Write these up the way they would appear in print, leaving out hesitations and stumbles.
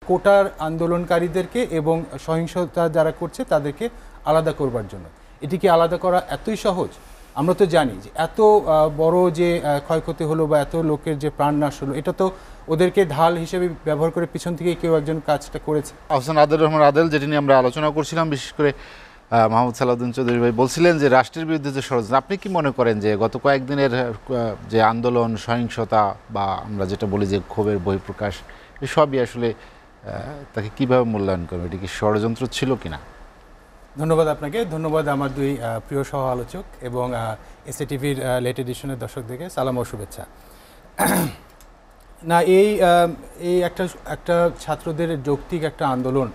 কোটার আন্দোলনকারীদেরকে এবং সহিংসতা যারা করছে তাদেরকে আলাদা করবার জন্য। এটিকে আলাদা করা এতই সহজ? আমরা তো জানি যে এত বড় যে ক্ষয়ক্ষতি হলো বা এত লোকের যে প্রাণনাশ হলো, এটা তো ওদেরকে ঢাল হিসেবে ব্যবহার করে পিছন থেকে কেউ একজন কাজটা করেছে। আহসান আদিল রহমান আদেল, যেটি নিয়ে আমরা আলোচনা করছিলাম, বিশেষ করে মাহমুদ সালাউদ্দিন চৌধুরী ভাই বলছিলেন যে রাষ্ট্রের বিরুদ্ধে যে ষড়যন্ত্র, আপনি কি মনে করেন যে গত কয়েকদিনের যে আন্দোলন, সহিংসতা বা আমরা যেটা বলি যে ক্ষোভের বহিঃপ্রকাশ, এসবই আসলে তাকে কিভাবে মূল্যায়ন করবে? এটি কি ষড়যন্ত্র ছিল কিনা? ধন্যবাদ আপনাকে, ধন্যবাদ আমার দুই প্রিয় সহ আলোচক এবং এসএ টিভির লেট এডিশনের দর্শকদেরকে সালাম ও শুভেচ্ছা। না, এই একটা ছাত্রদের যৌক্তিক একটা আন্দোলন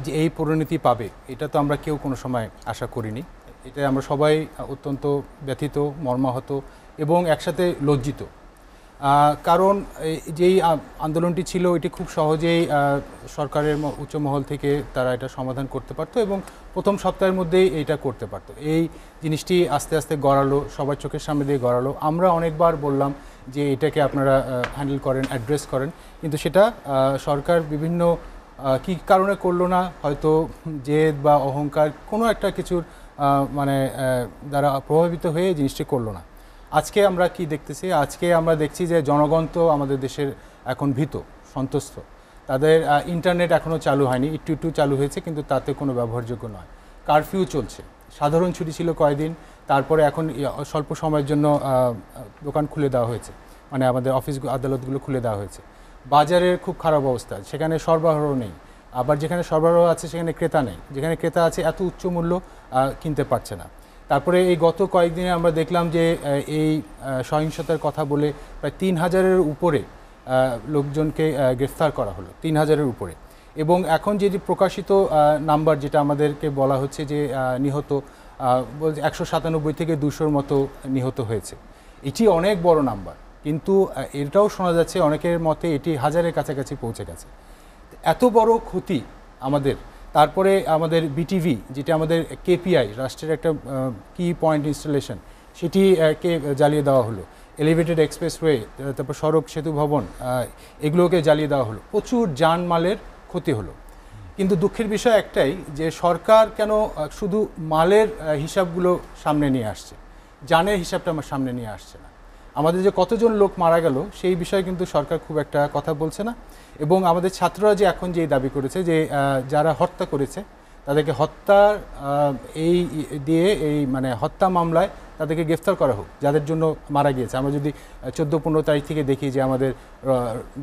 যে এই পরিণতি পাবে, এটা তো আমরা কেউ কোনো সময় আশা করিনি। এটা আমরা সবাই অত্যন্ত ব্যথিত, মর্মাহত এবং একসাথে লজ্জিত। কারণ যেই আন্দোলনটি ছিল এটি খুব সহজেই সরকারের উচ্চ মহল থেকে তারা এটা সমাধান করতে পারতো এবং প্রথম সপ্তাহের মধ্যেই এইটা করতে পারতো। এই জিনিসটি আস্তে আস্তে গড়ালো, সবার চোখের সামনে দিয়ে গড়ালো। আমরা অনেকবার বললাম যে এটাকে আপনারা হ্যান্ডেল করেন, অ্যাড্রেস করেন, কিন্তু সেটা সরকার বিভিন্ন কী কারণে করলো না, হয়তো জেদ বা অহংকার কোনো একটা কিছুর দ্বারা প্রভাবিত হয়ে জিনিসটি করলো না। আজকে আমরা কি দেখতেছি? আজকে আমরা দেখছি যে জনগণ তো আমাদের দেশের এখন ভীত, সন্ত্রস্ত। তাদের ইন্টারনেট এখনও চালু হয়নি, একটু চালু হয়েছে, কিন্তু তাতে কোনো ব্যবহারযোগ্য নয়। কারফিউ চলছে, সাধারণ ছুটি ছিল কয়েকদিন, তারপরে এখন স্বল্প সময়ের জন্য দোকান খুলে দেওয়া হয়েছে, মানে আমাদের অফিস আদালতগুলো খুলে দেওয়া হয়েছে। বাজারের খুব খারাপ অবস্থা, সেখানে সরবরাহ নেই, আবার যেখানে সরবরাহ আছে সেখানে ক্রেতা নেই, যেখানে ক্রেতা আছে এত উচ্চ মূল্য কিনতে পারছে না। তারপরে এই গত কয়েকদিনে আমরা দেখলাম যে এই সহিংসতার কথা বলে প্রায় ৩,০০০-এর উপরে লোকজনকে গ্রেফতার করা হলো, ৩,০০০-এর উপরে। এবং এখন যেটি প্রকাশিত নাম্বার, যেটা আমাদেরকে বলা হচ্ছে যে নিহত ১৯৭ থেকে ২০০-র মতো নিহত হয়েছে। এটি অনেক বড় নাম্বার, কিন্তু এটাও শোনা যাচ্ছে অনেকের মতে এটি ১,০০০-এর কাছাকাছি পৌঁছে গেছে। এত বড় ক্ষতি আমাদের। তারপরে আমাদের বিটিভি, যেটা আমাদের কেপিআই, রাষ্ট্রের একটা কি পয়েন্ট ইনস্টলেশন, সেটিকে জ্বালিয়ে দেওয়া হলো। এলিভেটেড এক্সপ্রেসওয়ে, তারপর সড়ক সেতু ভবন, এগুলোকে জ্বালিয়ে দেওয়া হলো। প্রচুর জানমালের ক্ষতি হলো। কিন্তু দুঃখের বিষয় একটাই, যে সরকার কেন শুধু মালের হিসাবগুলো সামনে নিয়ে আসছে, জানের হিসাবটা আমার সামনে নিয়ে আসছে না। আমাদের যে কতজন লোক মারা গেল সেই বিষয়ে কিন্তু সরকার খুব একটা কথা বলছে না। এবং আমাদের ছাত্ররা যে এখন যে দাবি করেছে যে যারা হত্যা করেছে তাদেরকে হত্যার হত্যা মামলায় তাদেরকে গ্রেফতার করা হোক, যাদের জন্য মারা গিয়েছে। আমরা যদি 14-15 তারিখ থেকে দেখি যে আমাদের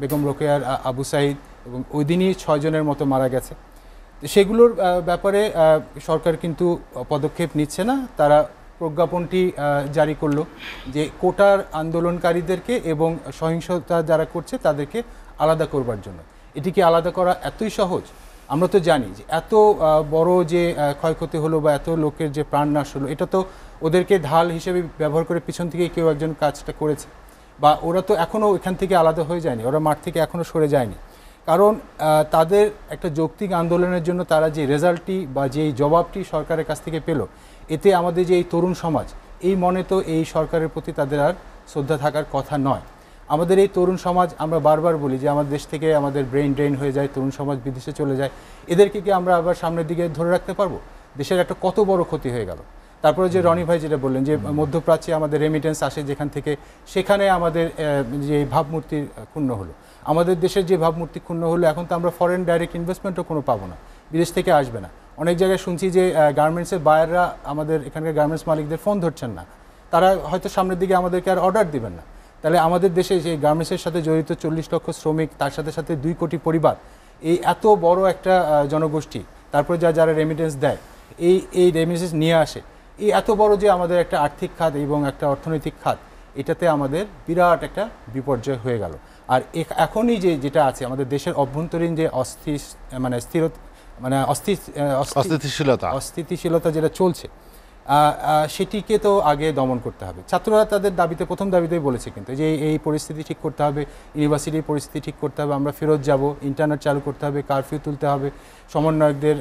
বেগম রোকেয়ার আবু সাইদ এবং ওই দিনই 6 জনের মতো মারা গেছে, সেগুলোর ব্যাপারে সরকার কিন্তু পদক্ষেপ নিচ্ছে না। তারা প্রজ্ঞাপনটি জারি করলো যে কোটার আন্দোলনকারীদেরকে এবং সহিংসতা যারা করছে তাদেরকে আলাদা করবার জন্য। এটিকে আলাদা করা এতই সহজ? আমরা তো জানি যে এত বড় যে ক্ষয়ক্ষতি হলো বা এত লোকের যে প্রাণনাশ হলো, এটা তো ওদেরকে ঢাল হিসেবে ব্যবহার করে পিছন থেকে কেউ একজন কাজটা করেছে। বা ওরা তো এখনও এখান থেকে আলাদা হয়ে যায়নি, ওরা মাঠ থেকে এখনও সরে যায়নি। কারণ তাদের একটা যৌক্তিক আন্দোলনের জন্য তারা যে রেজাল্টটি বা যেই জবাবটি সরকারের কাছ থেকে পেল, এতে আমাদের যে এই তরুণ সমাজ, এই মনে তো এই সরকারের প্রতি তাদের আর শ্রদ্ধা থাকার কথা নয়। আমাদের এই তরুণ সমাজ, আমরা বারবার বলি যে আমাদের দেশ থেকে আমাদের ব্রেন ড্রেন হয়ে যায়, তরুণ সমাজ বিদেশে চলে যায়। এদেরকে কি আমরা আবার সামনের দিকে ধরে রাখতে পারবো? দেশের একটা কত বড় ক্ষতি হয়ে গেল। তারপরে যে রনি ভাই যেটা বললেন যে মধ্যপ্রাচ্যে আমাদের রেমিটেন্স আসে যেখান থেকে, সেখানে আমাদের যে ভাবমূর্তি ক্ষুণ্ণ হলো। আমাদের দেশের যে ভাবমূর্তি ক্ষুণ্ণ হলো, এখন তো আমরা ফরেন ডাইরেক্ট ইনভেস্টমেন্টও কোনো পাবো না, বিদেশ থেকে আসবে না। অনেক জায়গায় শুনছি যে গার্মেন্টসের বায়াররা আমাদের এখানকার গার্মেন্টস মালিকদের ফোন ধরছেন না, তারা হয়তো সামনের দিকে আমাদেরকে আর অর্ডার দিবেন না। তাহলে আমাদের দেশে যে গার্মেন্টসের সাথে জড়িত 40 লক্ষ শ্রমিক, তার সাথে সাথে 2 কোটি পরিবার, এই এত বড় একটা জনগোষ্ঠী, তারপরে যারা রেমিটেন্স দেয়, এই রেমিটেন্স নিয়ে আসে, এই এত বড় যে আমাদের একটা আর্থিক খাত এবং একটা অর্থনৈতিক খাত, এটাতে আমাদের বিরাট একটা বিপর্যয় হয়ে গেল। আর এখনই যেটা আছে আমাদের দেশের অভ্যন্তরীণ যে অস্থিতিশীলতা যেটা চলছে, সেটিকে তো আগে দমন করতে হবে। ছাত্ররা তাদের দাবিতে, প্রথম দাবিতেই বলেছে কিন্তু যে এই পরিস্থিতি ঠিক করতে হবে, ইউনিভার্সিটির পরিস্থিতি ঠিক করতে হবে, আমরা ফেরত যাব, ইন্টারনেট চালু করতে হবে, কারফিউ তুলতে হবে, সমন্বয়কদের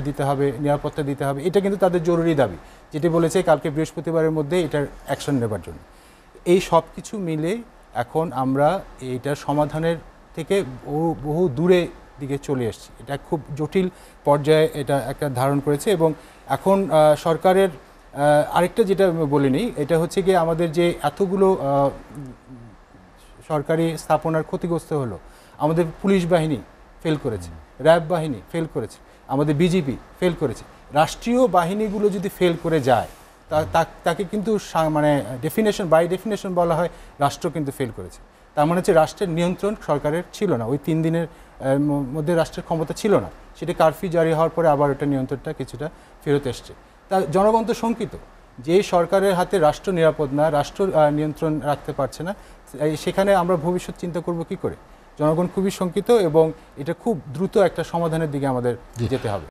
দিতে হবে, নিরাপত্তা দিতে হবে। এটা কিন্তু তাদের জরুরি দাবি, যেটি বলেছে কালকে বৃহস্পতিবারের মধ্যে এটার অ্যাকশন নেবার জন্য। এই সব কিছু মিলে এখন আমরা এইটার সমাধানের থেকে বহু দূরে দিকে চলে এসেছে। এটা খুব জটিল পর্যায়ে এটা একটা ধারণ করেছে এবং এখন সরকারের আরেকটা যেটা বলিনি, এটা হচ্ছে গিয়ে আমাদের যে এতগুলো সরকারি স্থাপনার ক্ষতিগ্রস্ত হলো, আমাদের পুলিশ বাহিনী ফেল করেছে, র্যাব বাহিনী ফেল করেছে, আমাদের বিজিবি ফেল করেছে। রাষ্ট্রীয় বাহিনীগুলো যদি ফেল করে যায় তাকে কিন্তু মানে বাই ডেফিনেশন বলা হয় রাষ্ট্র কিন্তু ফেল করেছে। তার মানে হচ্ছে রাষ্ট্রের নিয়ন্ত্রণ সরকারের ছিল না, ওই 3 দিনের মধ্যে রাষ্ট্রের ক্ষমতা ছিল না। সেটা কারফিউ জারি হওয়ার পরে আবার ওটা নিয়ন্ত্রণটা কিছুটা ফেরত এসছে। তা জনগণ তো শঙ্কিত যে সরকারের হাতে রাষ্ট্র নিরাপদ না, রাষ্ট্র নিয়ন্ত্রণ রাখতে পারছে না, সেখানে আমরা ভবিষ্যৎ চিন্তা করব কি করে? জনগণ খুবই শঙ্কিত এবং এটা খুব দ্রুত একটা সমাধানের দিকে আমাদের যেতে হবে।